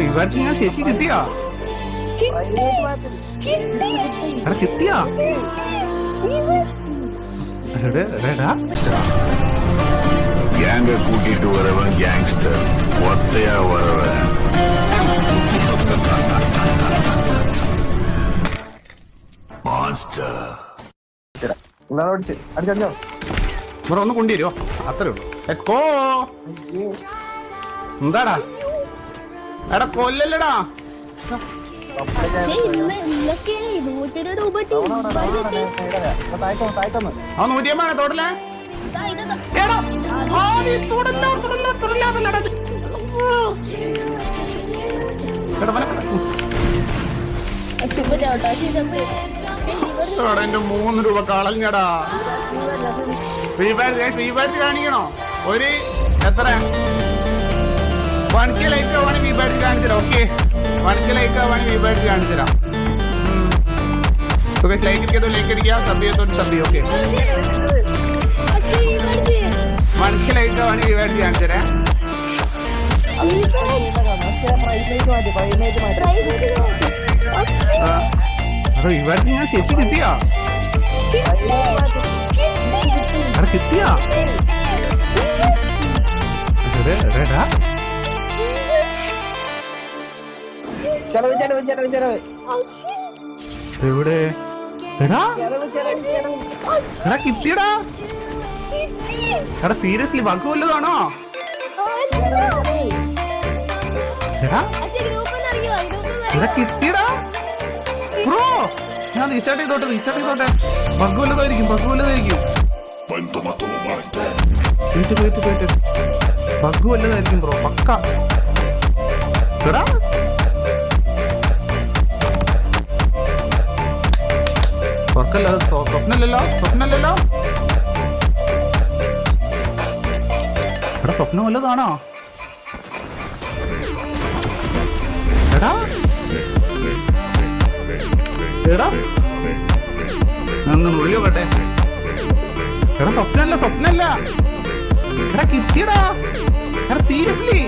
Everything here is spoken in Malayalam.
ഇവർക്ക് ഞാൻ ശരിക്കും കിട്ടിയാ? എടാ കിട്ടിയാ? கேங்க கூட்டிட்டு வரவன் கேங்ஸ்டர், ஒத்தையா வரவன் மான்ஸ்டர். ഇവിടെ ഒന്ന് കൊണ്ടുവരുമോ? അത്രേ ഉള്ളൂ. എന്താടാ എടാ കൊല്ലല്ലടാ. ആ 150 തോടല്ലേ? എന്റെ 3 രൂപ കളഞ്ഞടാ. റീബാറ്റ് കാണിക്കണോ? ഒരു എത്ര 1K ലൈക്ക് ആവാണെങ്കിൽ റീബാറ്റ് കാണിച്ചുതരാം. ഓക്കെ 1K ലൈക്ക് ആവാണെങ്കിൽ റീബാറ്റ് കാണിച്ചുതരാം. ലൈക്ക് അടിക്കുക, സബ് ചെയ്തോ സബ്. ഓക്കെ 1K ലൈക്ക് ആവാണെങ്കിൽ റീബാറ്റ് കാണിച്ചുതരാം. റീബാറ്റ് ഞാൻ ശരിക്കും കിട്ടിയാ? കിട്ടിയാ? എവിടെ എടാ കിട്ടിയടാ? എടാ സീരിയസ്ലി ബഗ് വല്ലതാണോ? എടാ കിട്ടിയടാ ബ്രോ. ഞാൻ റീസ്റ്റാർട്ട് ചെയ്തോട്ടെ. ബഗ് വല്ലതായിരിക്കും. ബഗ് വല്ലതായിരിക്കും ബ്രോ, പക്ക. എടാ സ്വപ്നല്ലല്ലോ. എടാ സ്വപ്നം വല്ലതാണോ? എടാ ഒന്ന് നുള്ളിയോ കേട്ടെ. എടാ സ്വപ്നല്ല. എടാ കിട്ടിയടാ. എടാ സീരിയസ്ലി